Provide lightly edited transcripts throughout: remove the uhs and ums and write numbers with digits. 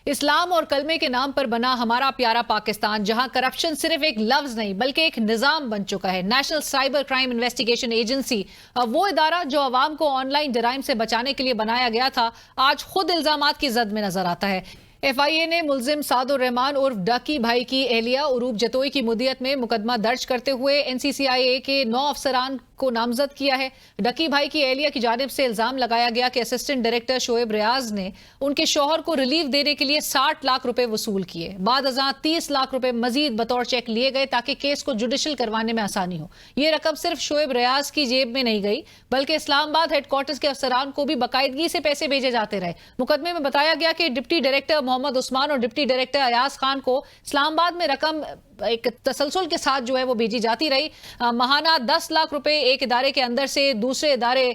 इस्लाम और कलमे के नाम पर बना हमारा प्यारा पाकिस्तान, जहां करप्शन सिर्फ एक लफ्ज नहीं बल्कि एक निजाम बन चुका है। National cyber crime investigation agency, वो इदारा जो अवाम को ऑनलाइन जराइम से बचाने के लिए बनाया गया था, आज खुद इल्जामात की जद में नजर आता है। FIA ने मुलजिम सादुर रहमान उर्फ डकी भाई की एहलिया उरूब जतोई की मुद्दत में मुकदमा दर्ज करते हुए NCCIA के 9 अफसरान को नामजद किया है। डकी भाई की एहलिया की जानिब से इल्जाम लगाया गया कि असिस्टेंट डायरेक्टर शोएब रियाज ने उनके शौहर को रिलीफ देने के लिए 60 लाख रुपए वसूल किए। बाद अज़ां 30 लाख रुपए मजीद बतौर चेक लिए गए ताकि केस को जुडिशल करवाने में आसानी हो। ये रकम सिर्फ शोएब रियाज की जेब में नहीं गई बल्कि इस्लामाबाद हेडक्वार्टर्स के अफसरान को भी बाकायदगी से पैसे भेजे जाते रहे। मुकदमे में बताया गया कि डिप्टी डायरेक्टर मोहम्मद उस्मान और डिप्टी डायरेक्टर अयाज खान को इस्लामाबाद में रकम एक तसलसल के साथ जो है वो भेजी जाती रही। महाना 10 लाख रुपए एक इदारे के अंदर से दूसरे इदारे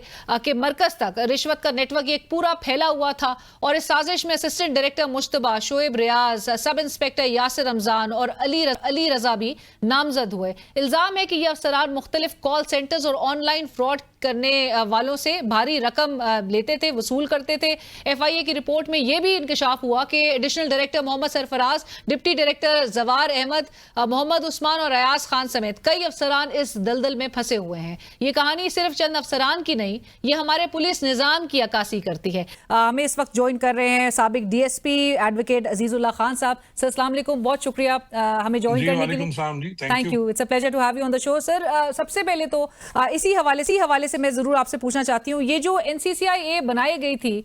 के मरकज तक रिश्वत का नेटवर्क एक पूरा फैला हुआ था और इस साजिश में असिस्टेंट डायरेक्टर मुश्तबा, शोएब रियाज, सब इंस्पेक्टर यासिर रमजान और अली रजा भी नामजद हुए। इल्जाम है कि यह अफसरान मुख्तलिफ कॉल सेंटर्स और ऑनलाइन फ्रॉड करने वालों से भारी रकम लेते थे, वसूल करते थे। FIA की रिपोर्ट में यह भी इंकशाफ हुआ कि additional director Mohammad Sarfaraz, deputy director Jawar Ahmad, Mohammad Usman और अयाज खान समेत कई अफसरान इस दलदल में फंसे हुए हैं। ये कहानी सिर्फ चंद अफसरान की नहीं, ये हमारे पुलिस निजाम की अक्कासी करती है। हमें इस वक्त ज्वाइन कर रहे हैं साबिक DSP एडवोकेट अजीजुल्लाह खान साहब। सर अस्सलाम वालेकुम, बहुत शुक्रिया हमें ज्वाइन करने के लिए। Thank you, it's a pleasure to have you on the show. Sir सबसे पहले तो इसी हवाले से मैं जरूर आपसे पूछना चाहती हूँ, ये जो NCCIA बनाई गई थी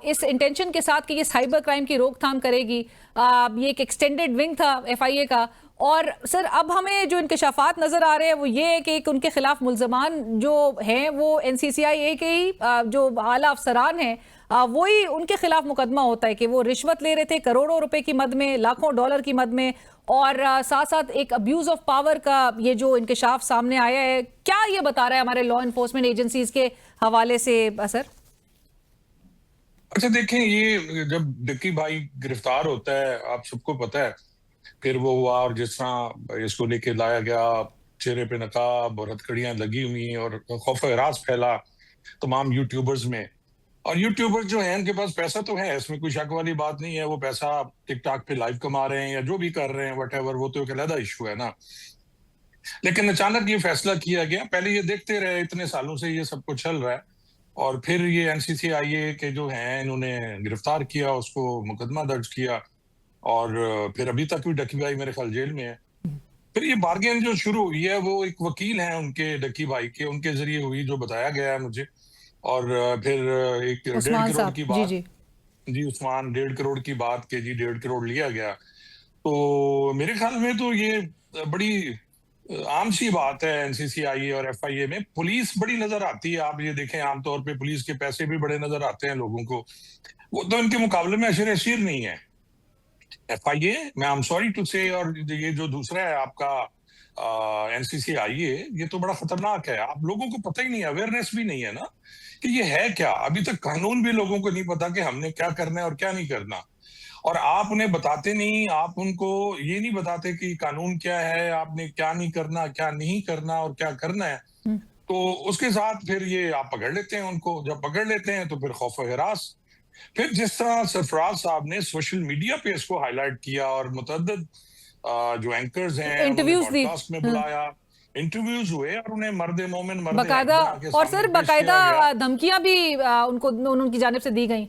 इस इंटेंशन के साथ कि ये साइबर क्राइम की रोकथाम करेगी, ये एक एक्सटेंडेड विंग था FIA का, और सर अब हमें जो इंकशाफात नजर आ रहे हैं वो ये है कि उनके खिलाफ मुल्जमान जो हैं वो NCCIA के ही जो आला अफसरान हैं वही उनके खिलाफ मुकदमा होता है कि वो रिश्वत ले रहे थे करोड़ों रुपए की मद में, लाखों डॉलर की मद में, और साथ साथ एक अब्यूज ऑफ पावर का ये जो इंकशाफ सामने आया है, क्या ये बता रहा है हमारे लॉ एनफोर्समेंट एजेंसीज के हवाले से सर? अच्छा देखें, ये जब डक्की भाई गिरफ्तार होता है आप सबको पता है, फिर वो हुआ और जिस तरह इसको लेके लाया गया, चेहरे पे नकाब और हथकड़ियां लगी हुई और खौफ हरास फैला तमाम यूट्यूबर्स में। और यूट्यूबर्स जो हैं उनके पास पैसा तो है, इसमें कोई शक वाली बात नहीं है। वो पैसा टिकटॉक पे लाइव कमा रहे हैं या जो भी कर रहे हैं वट वो तो एक अलग इशू है ना। लेकिन अचानक ये फैसला किया गया, पहले ये देखते रहे इतने सालों से ये सब कुछ चल रहा है, और फिर ये NCCIA के जो हैं इन्होंने गिरफ्तार किया, उसको मुकदमा दर्ज किया, और फिर अभी तक भी डक्की भाई मेरे ख्याल जेल में है। फिर ये बार्गेन जो शुरू हुई है वो एक वकील हैं उनके डक्की भाई के, उनके जरिए हुई जो बताया गया है मुझे। और फिर एक 1.5 करोड़ की बात, जी उस्मान 1.5 करोड़ की बात के जी 1.5 करोड़ लिया गया। तो मेरे ख्याल में तो ये बड़ी आम सी बात है। NCCIA और FIA में पुलिस बड़ी नजर आती है, आप ये देखें आमतौर पे पुलिस के पैसे भी बड़े नजर आते हैं लोगों को, वो तो इनके मुकाबले में अशर अशीर नहीं है। FIA, मैं आई एम सॉरी टू से, और ये जो दूसरा है आपका NCCIA, ये तो बड़ा खतरनाक है। आप लोगों को पता ही नहीं है, अवेयरनेस भी नहीं है ना कि ये है क्या। अभी तक कानून भी लोगों को नहीं पता कि हमने क्या करना है और क्या नहीं करना, और आप उन्हें बताते नहीं, आप उनको ये नहीं बताते कि कानून क्या है, आपने क्या नहीं करना, क्या नहीं करना और क्या करना है। तो उसके साथ फिर ये आप पकड़ लेते हैं उनको, जब पकड़ लेते हैं तो फिर खौफ हरास। फिर जिस तरह सरफराज साहब ने सोशल मीडिया पे इसको हाईलाइट किया और मुतअद्दिद जो एंकर्स हैं इंटरव्यूज पॉडकास्ट में बुलाया, इंटरव्यूज हुए और उन्हें मर्द मोमिन बाकायदा, और सर बाकायदा धमकियां भी उनको उनकी जानिब से दी गई।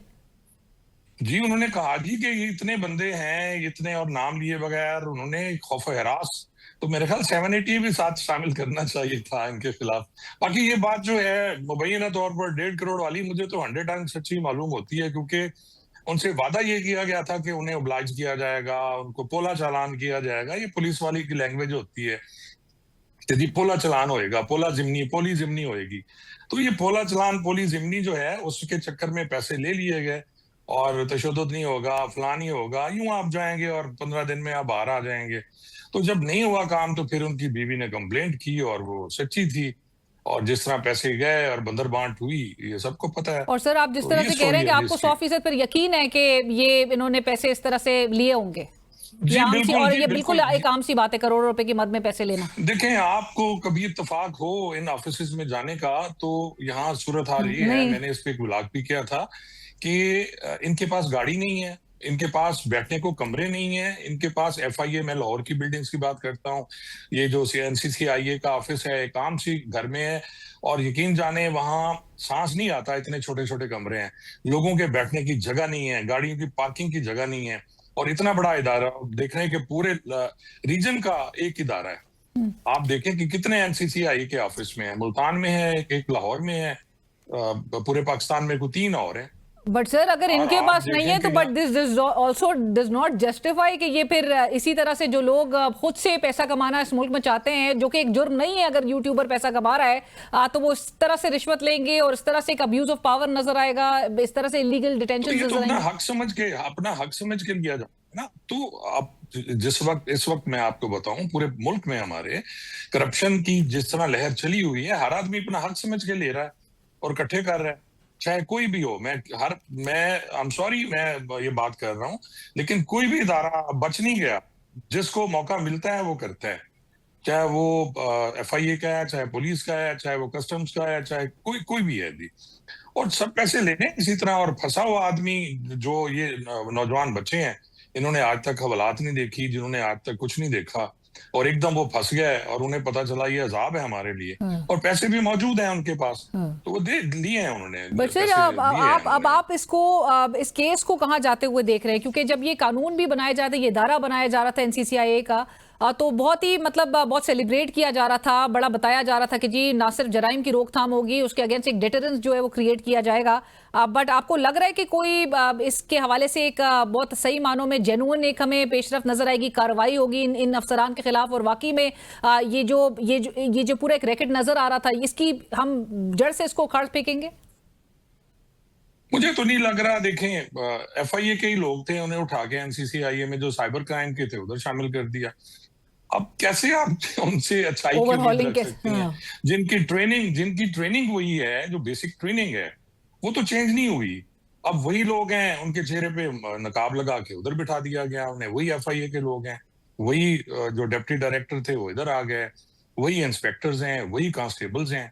जी उन्होंने कहा जी कि ये इतने बंदे हैं, इतने, और नाम लिए बगैर उन्होंने खौफ हरास, तो मेरे ख्याल 780 भी साथ शामिल करना चाहिए था इनके खिलाफ। बाकी ये बात जो है मुबैना तौर पर 1.5 करोड़ वाली मुझे तो 100 टाइम सच्ची मालूम होती है, क्योंकि उनसे वादा ये किया गया था कि उन्हें ओब्लाइज किया जाएगा, उनको पोला चालान किया जाएगा। ये पुलिस वाली की लैंग्वेज होती है कि जी पोला चालान होएगा, पोला जिमनी, पोली जिमनी होएगी। तो ये पोला चालान, पोली जिमनी जो है उसके चक्कर में पैसे ले लिए गए, और तशद्दुद नहीं होगा, फलां नहीं होगा, यूं आप जाएंगे और 15 दिन में आप बाहर आ जाएंगे। तो जब नहीं हुआ काम तो फिर उनकी बीवी ने कंप्लेंट की, और वो सच्ची थी, और जिस तरह पैसे गए और बंदर बांट हुई ये सबको पता है। और सर आप जिस तरह से कह रहे हैं कि आपको 100% पर यकीन है कि ये इन्होंने पैसे इस तरह से लिए होंगे, जी बिल्कुल, और ये बिल्कुल एक आम सी बात है करोड़ों रुपए की मद में पैसे लेना। देखें, आपको कभी इत्तेफाक हो इन ऑफिस में जाने का तो यहाँ सूरत हाल ये है, मैंने इस पे गुलाग भी किया था कि इनके पास गाड़ी नहीं है, इनके पास बैठने को कमरे नहीं है, इनके पास FIA, मैं लाहौर की बिल्डिंग्स की बात करता हूँ, ये जो NCCIA का ऑफिस है एक आम सी घर में है, और यकीन जाने वहां सांस नहीं आता, इतने छोटे छोटे कमरे हैं, लोगों के बैठने की जगह नहीं है, गाड़ियों की पार्किंग की जगह नहीं है, और इतना बड़ा इदारा देख रहे हैं कि पूरे रीजन का एक इदारा है। आप देखें कि कितने NCCIA के ऑफिस में है, मुल्तान में है एक लाहौर में है, पूरे पाकिस्तान में कोई 3 और हैं। बट सर अगर और इनके आप पास नहीं है देखें तो कि but this also does not justify कि ये फिर इसी तरह से जो लोग खुद से पैसा कमाना इस मुल्क में चाहते हैं, जो कि एक जुर्म नहीं है अगर यूट्यूबर पैसा कमा रहा है, तो वो इस तरह से रिश्वत लेंगे और इस तरह से एक अब्यूज ऑफ पावर नजर आएगा, इस तरह से इलीगल तो डिटेंशन ये तो नजर अपना आएंगे। हक समझ के लिया जाता है ना। तो अब इस वक्त मैं आपको बताऊं, पूरे मुल्क में हमारे करप्शन की जिस तरह लहर चली हुई है, हर आदमी अपना हक समझ के ले रहा है और इकट्ठे कर रहा है, चाहे कोई भी हो। मैं आई एम सॉरी, मैं ये बात कर रहा हूं, लेकिन कोई भी इदारा बच नहीं गया, जिसको मौका मिलता है वो करता है, चाहे वो FIA का है, चाहे पुलिस का है, चाहे वो कस्टम्स का है, चाहे कोई कोई भी है भी, और सब पैसे लेने इसी तरह। और फंसा हुआ आदमी, जो ये नौजवान बच्चे हैं, इन्होंने आज तक हवालात नहीं देखी, जिन्होंने आज तक कुछ नहीं देखा, और एकदम वो फंस गए और उन्हें पता चला ये अजाब है हमारे लिए, हाँ, और पैसे भी मौजूद हैं उनके पास, हाँ। तो वो दे लिए हैं उन्होंने, बट सर पैसे लिए हैं अब उन्होंने। आप इसको इस केस को कहाँ जाते हुए देख रहे हैं, क्योंकि जब ये कानून भी बनाया जाता है, ये इदारा बनाया जा रहा था NCCIA का, तो बहुत ही मतलब बहुत सेलिब्रेट किया जा रहा था, बड़ा बताया जा रहा था कि जी ना सिर्फ जराइम की रोकथाम होगी, उसके अगेंस्ट एक डेटरेंस जो है वो क्रिएट किया जाएगा। बट आपको लग रहा है कि कोई इसके हवाले से एक बहुत सही मानों में जेन्युइन एक हमें पेशरफ नजर आएगी, कार्रवाई होगी इन अफसरान के खिलाफ, और वाकई में ये जो पूरा एक रैकेट नजर आ रहा था, इसकी हम जड़ से इसको उखाड़ फेंकेंगे? मुझे तो नहीं लग रहा। देखें, FIA के ही लोग थे, उन्हें उठा के NCCIA में जो साइबर क्राइम के थे उधर शामिल कर दिया। अब कैसे आप उनसे अच्छाई की उम्मीद ओवरहॉलिंग रख के सकते हैं? हाँ। जिनकी ट्रेनिंग वही है, जो बेसिक ट्रेनिंग है, वो तो चेंज नहीं हुई। अब वही लोग हैं, उनके चेहरे पे नकाब लगा के उधर बिठा दिया गया उन्हें, वही FIA के लोग हैं, वही जो डिप्टी डायरेक्टर थे वो इधर आ गए, वही इंस्पेक्टर्स हैं, वही कांस्टेबल्स हैं,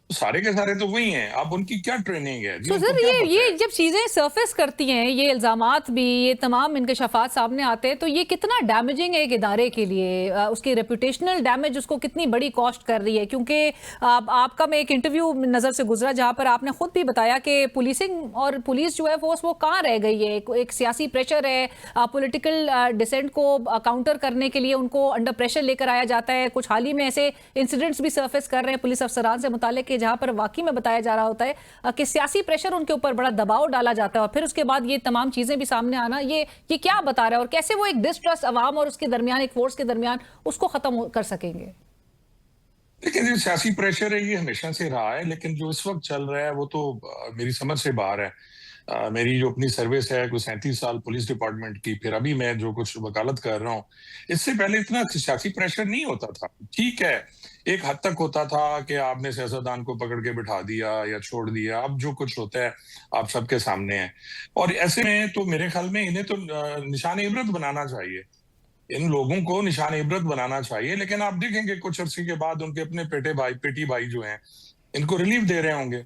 तो सारे के सारे तो वही हैं। अब उनकी क्या ट्रेनिंग है जी, तो उनको सर क्या ये पता है? जब चीजें सरफेस करती हैं, ये इल्जामात भी, ये तमाम इंकशाफात सामने आते हैं, तो ये कितना डैमेजिंग है एक इदारे के लिए, उसकी रेपुटेशनल डैमेज उसको कितनी बड़ी कॉस्ट कर रही है? क्योंकि आपका मैं एक इंटरव्यू नजर से गुजरा जहां पर आपने खुद भी बताया कि पुलिसिंग और पुलिस जो है फोर्स वो कहाँ रह गई है। एक सियासी प्रेशर है, पॉलिटिकल डिसेंट को काउंटर करने के लिए उनको अंडर प्रेशर लेकर आया जाता है। कुछ हाल ही में ऐसे इंसिडेंट्स भी सरफेस कर रहे हैं पुलिस अफसरान से मुतालिक, जहां पर वाकई में बताया जा रहा होता है कि सियासी प्रेशर उनके ऊपर बड़ा दबाव डाला जाता है, और फिर उसके बाद ये तमाम चीजें भी सामने आना, ये क्या बता रहा है, और कैसे वो एक डिस्ट्रस्ट अवाम और उसके दरमियान, एक फोर्स के दरमियान, उसको खत्म कर सकेंगे? लेकिन जो सियासी प्रेशर है ये हमेशा से रहा है, लेकिन जो इस वक्त चल रहा है वो तो मेरी समझ से बाहर है। मेरी जो अपनी सर्विस है, कुछ 37 साल पुलिस डिपार्टमेंट की, फिर अभी मैं जो कुछ वकालत कर रहा हूँ, इससे पहले इतना सियासी प्रेशर नहीं होता था। ठीक है, एक हद तक होता था कि आपने सियासतदान को पकड़ के बिठा दिया या छोड़ दिया, अब जो कुछ होता है आप सबके सामने है, और ऐसे में तो मेरे ख्याल में इन्हें तो निशान इबरत बनाना चाहिए, इन लोगों को निशान इबरत बनाना चाहिए। लेकिन आप देखेंगे कुछ अरसे के बाद उनके अपने पेटी भाई जो हैं, इनको रिलीफ दे रहे होंगे।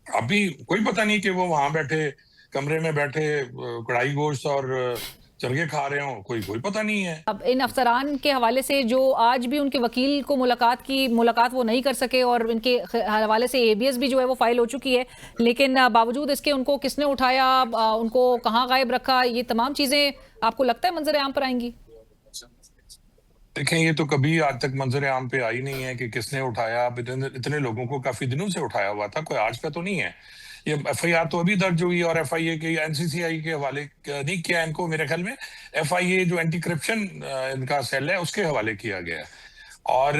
अभी कोई पता नहीं कि वो वहां बैठे कमरे में बैठे कढ़ाई गोश्त और चरगे खा रहे हो, कोई कोई पता नहीं है। अब इन अफसरान के हवाले से जो आज भी उनके वकील को मुलाकात वो नहीं कर सके, और इनके हवाले से एबीएस भी जो है वो फाइल हो चुकी है, लेकिन बावजूद इसके उनको किसने उठाया, उनको कहाँ गायब रखा, ये तमाम चीजें आपको लगता है मंजर आम पर आएंगी? देखें, ये तो कभी आज तक मंजर आम पे आई नहीं है कि किसने उठाया। अब इतने लोगों को काफी दिनों से उठाया हुआ था, कोई आज का तो नहीं है। ये FIR तो अभी दर्ज हुई, और FIA के NCCI के हवाले नहीं किया इनको, मेरे ख्याल में FIA जो एंटी करप्शन इनका सेल है उसके हवाले किया गया। और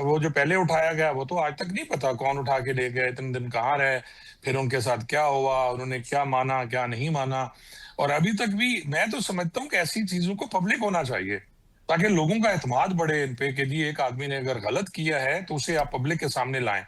वो जो पहले उठाया गया वो तो आज तक नहीं पता कौन उठा के ले गया, इतने दिन कहाँ रहे, फिर उनके साथ क्या हुआ, उन्होंने क्या माना क्या नहीं माना। और अभी तक भी मैं तो समझता हूँ कि ऐसी चीजों को पब्लिक होना चाहिए, ताकि लोगों का एतमाद बढ़े इन पे कि जी एक आदमी ने अगर गलत किया है तो उसे आप पब्लिक के सामने लाएं।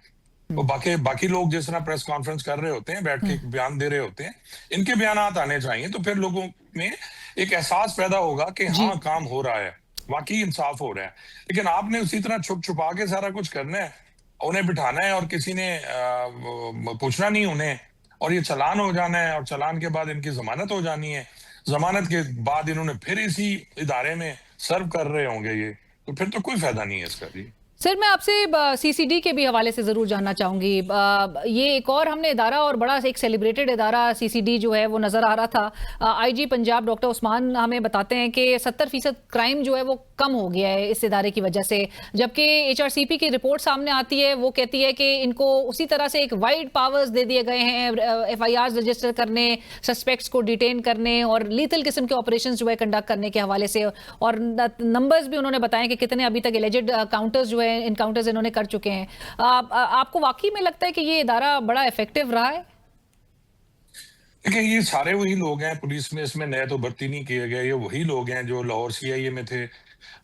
तो बाकी लोग जिस तरह प्रेस कॉन्फ्रेंस कर रहे होते हैं, बैठ के बयान दे रहे होते हैं, इनके बयानात आने चाहिए, तो फिर लोगों में एक एहसास पैदा होगा कि जी। हाँ काम हो रहा है, वाकई इंसाफ हो रहा है। लेकिन आपने उसी तरह छुप छुपा के सारा कुछ करना है, उन्हें बिठाना है, और किसी ने पूछना नहीं उन्हें, और ये चालान हो जाना है, और चालान के बाद इनकी जमानत हो जानी है। जमानत के बाद इन्होंने फिर इसी इदारे में सर्व कर रहे होंगे ये, तो फिर तो कोई फायदा नहीं है इसका जी। सर मैं आपसे सीसीडी के भी हवाले से ज़रूर जानना चाहूँगी। ये एक और हमने इदारा और बड़ा एक सेलिब्रेटेड इदारा सीसीडी जो है वो नज़र आ रहा था। आईजी पंजाब डॉक्टर उस्मान हमें बताते हैं कि 70% क्राइम जो है वो कम हो गया है इस इदारे की वजह से, जबकि एचआरसीपी की रिपोर्ट सामने आती है, वो कहती है कि इनको उसी तरह से एक वाइड पावर्स दे दिए गए हैं एफआईआर रजिस्टर करने, सस्पेक्ट्स को डिटेन करने और लीथल किस्म के ऑपरेशन जो है कंडक्ट करने के हवाले से। और नंबर्स भी उन्होंने बताए कि कितने अभी तक एलिजेड काउंटर्स जो है इनकाउंटर्स इन्होंने कर चुके हैं। आपको वाकई में लगता है कि ये इदारा बड़ा इफेक्टिव रहा है? देखिए ये सारे वही लोग हैं, पुलिस में इसमें नए तो भर्ती नहीं किए गए, ये वही लोग हैं जो लाहौर सीआईए में थे।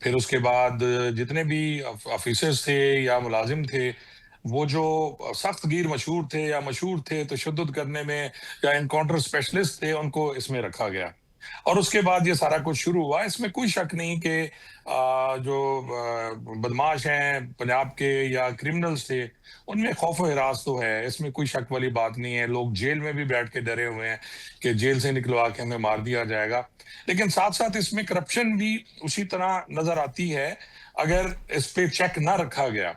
फिर उसके बाद जितने भी ऑफिसर्स थे या मुलाजिम थे, वो जो सख्त गिर मशहूर थे या मशहूर थे तशद्दुद करने में, या एनकाउंटर स्पेशलिस्ट थे, उनको इसमें रखा गया। और उसके बाद ये सारा कुछ शुरू हुआ। इसमें कोई शक नहीं कि जो बदमाश हैं पंजाब के या क्रिमिनल्स थे, उनमें खौफ व हिरास तो है, इसमें कोई शक वाली बात नहीं है। लोग जेल में भी बैठ के डरे हुए हैं कि जेल से निकलवा के हमें मार दिया जाएगा। लेकिन साथ साथ इसमें करप्शन भी उसी तरह नजर आती है अगर इस पे चेक ना रखा गया।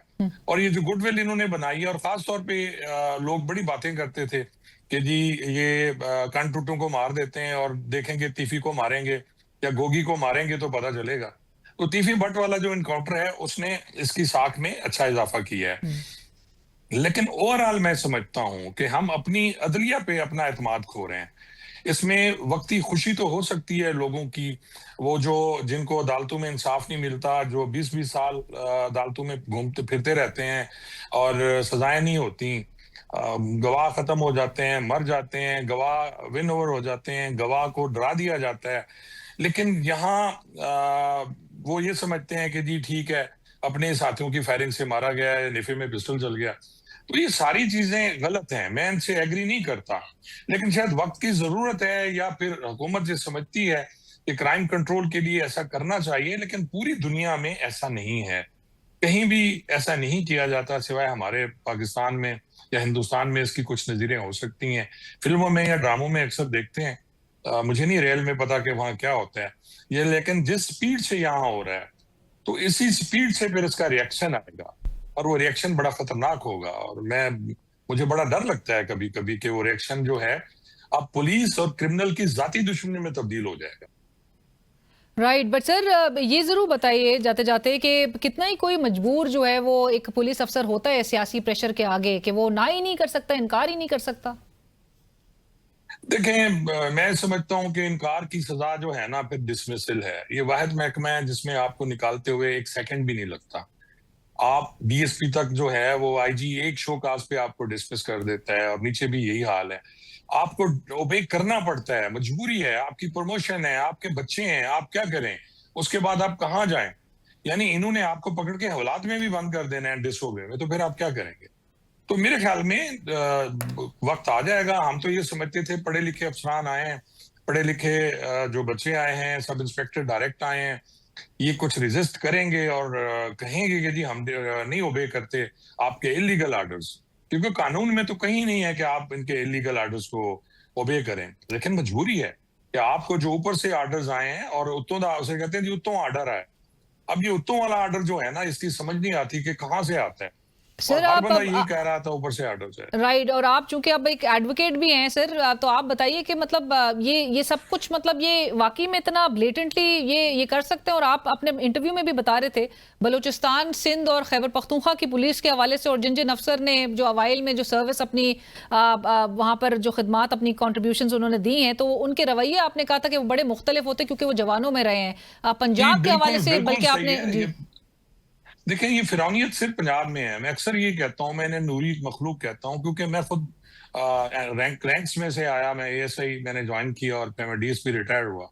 और ये जो गुडविल इन्होंने बनाई है, और खास तौर पे लोग बड़ी बातें करते थे कि जी ये कानटूटों को मार देते हैं और देखेंगे तीफी को मारेंगे या गोगी को मारेंगे तो पता चलेगा। तो तीफी भट्ट वाला जो इनकाउंटर है उसने इसकी साख में अच्छा इजाफा किया है। लेकिन ओवरऑल मैं समझता हूं कि हम अपनी अदलिया पे अपना एतमाद खो रहे हैं। इसमें वक्ती खुशी तो हो सकती है लोगों की, वो जो जिनको अदालतों में इंसाफ नहीं मिलता, जो 20-20 साल अदालतों में घूमते फिरते रहते हैं और सजाएं नहीं होती, गवाह खत्म हो जाते हैं, मर जाते हैं, गवाह विन ओवर हो जाते हैं, गवाह को डरा दिया जाता है। लेकिन यहाँ वो ये समझते हैं कि जी ठीक है, अपने साथियों की फायरिंग से मारा गया है, निफे में पिस्टल चल गया। तो ये सारी चीजें गलत हैं, मैं इनसे एग्री नहीं करता। लेकिन शायद वक्त की जरूरत है, या फिर हुकूमत ये समझती है कि क्राइम कंट्रोल के लिए ऐसा करना चाहिए, लेकिन पूरी दुनिया में ऐसा नहीं है। कहीं भी ऐसा नहीं किया जाता सिवाय हमारे पाकिस्तान में या हिंदुस्तान में। इसकी कुछ नजीरें हो सकती हैं, फिल्मों में या ड्रामों में अक्सर देखते हैं। मुझे नहीं रियल में पता कि वहां क्या होता है ये, लेकिन जिस स्पीड से यहाँ हो रहा है, तो इसी स्पीड से फिर इसका रिएक्शन आएगा, और वो रिएक्शन बड़ा खतरनाक होगा। और मुझे बड़ा डर लगता है कभी कभी कि वो रिएक्शन जो है अब पुलिस और क्रिमिनल की जाती दुश्मनी में तब्दील हो जाएगा। राइट, बट सर ये जरूर बताइए जाते जाते कि कितना ही कोई मजबूर जो है वो एक पुलिस अफसर होता है सियासी प्रेशर के आगे, कि वो ना ही नहीं कर सकता, इनकार ही नहीं कर सकता। देखें, मैं समझता हूं कि इनकार की सजा जो है ना फिर डिसमिसल है। ये वाहिद महकमा है जिसमें आपको निकालते हुए एक सेकंड भी नहीं लगता। आप डीएसपी तक जो है वो आईजी एक शो काज पे आपको डिसमिस कर देता है, और नीचे भी यही हाल है। आपको ओबे करना पड़ता है, मजबूरी है, आपकी प्रमोशन है, आपके बच्चे हैं, आप क्या करें? उसके बाद आप कहाँ जाएं? यानी इन्होंने आपको पकड़ के हवालात में भी बंद कर देना है डिसओबे में, तो फिर आप क्या करेंगे? तो मेरे ख्याल में वक्त आ जाएगा। हम तो ये समझते थे पढ़े लिखे अफसरान आए हैं, पढ़े लिखे जो बच्चे आए हैं, सब इंस्पेक्टर डायरेक्ट आए हैं, ये कुछ रेजिस्ट करेंगे और कहेंगे कि जी हम नहीं ओबे करते आपके इलीगल आर्डर्स, क्योंकि कानून में तो कहीं नहीं है कि आप इनके इलीगल आर्डर्स को ओबे करें। लेकिन मजबूरी है कि आपको जो ऊपर से आर्डर्स आए हैं, और उत्तों उसे कहते हैं जी उत्तों आर्डर आए। अब ये उत्तों वाला आर्डर जो है ना, इसकी समझ नहीं आती कि कहाँ से आता है, और सर हर आप बंदा यही कह रहा था ऊपर से आर्डर से। राइट, और आप चूंकि अब एक एडवोकेट भी हैं सर, तो आप बताइए कि मतलब ये सब कुछ मतलब ये वाकई में इतना ब्लेटेंटली ये कर सकते हैं। और आप अपने इंटरव्यू में भी बता रहे थे बलूचिस्तान, सिंध और खैबर पख्तूनख्वा की पुलिस के हवाले से, और जिन जिन अफसर ने जो अवाइल में जो सर्विस अपनी वहां पर जो खिदमात अपनी कॉन्ट्रीब्यूशन उन्होंने दी हैं, तो उनके रवैये आपने कहा था कि वो बड़े मुख्तलिफ होते क्योंकि वो जवानों में रहे हैं पंजाब के हवाले से, बल्कि आपने जी। देखिए ये फिरौनियत सिर्फ पंजाब में है। मैं अक्सर ये कहता हूँ, मैंने नूरी मखलूक कहता हूँ, क्योंकि मैं खुद रैंक्स में से आया। मैं एएसआई मैंने ज्वाइन किया और मैं डीएसपी रिटायर हुआ।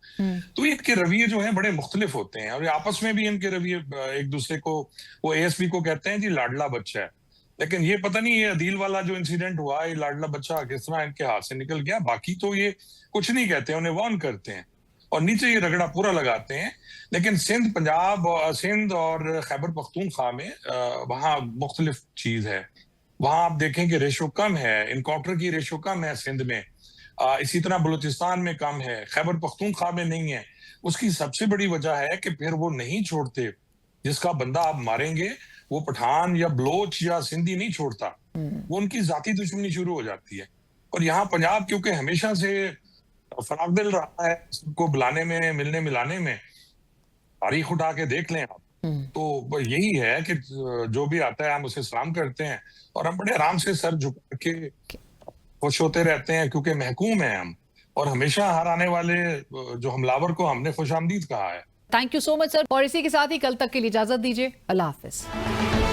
तो इनके रवैये जो हैं बड़े मुख्तलिफ होते हैं, और आपस में भी इनके रवैये एक दूसरे को, वो एएसपी को कहते हैं जी लाडला बच्चा है, लेकिन ये पता नहीं ये अदील वाला जो इंसिडेंट हुआ, ये लाडला बच्चा किस तरह इनके हाथ से निकल गया। बाकी तो ये कुछ नहीं कहते, उन्हें वार्न करते हैं और नीचे ये रगड़ा पूरा लगाते हैं। लेकिन सिंध और खैबर पख्तूनख्वा में वहाँ मुख्तलिफ चीज है। वहां आप देखें कि रेशो कम है, इनकाउंटर की रेशो कम है सिंध में, इसी तरह बलूचिस्तान में कम है, खैबर पख्तूनख्वा में नहीं है। उसकी सबसे बड़ी वजह है कि फिर वो नहीं छोड़ते। जिसका बंदा आप मारेंगे वो पठान या बलोच या सिंधी नहीं छोड़ता, वो उनकी जाती दुश्मनी शुरू हो जाती है। और यहाँ पंजाब क्योंकि हमेशा से फरागदिल रहा है सबको बुलाने में, मिलने मिलाने में, तारीख उठा के देख लें आप, तो यही है कि जो भी आता है हम उसे सलाम करते हैं और हम बड़े आराम से सर झुका के खुश होते रहते हैं क्योंकि महकूम है हम। और हमेशा हर आने वाले जो हमलावर को हमने खुशामदीद कहा है। Thank you so much sir, और इसी के साथ ही कल तक के लिए इजाजत दीजिए। अल्लाह हाफिज।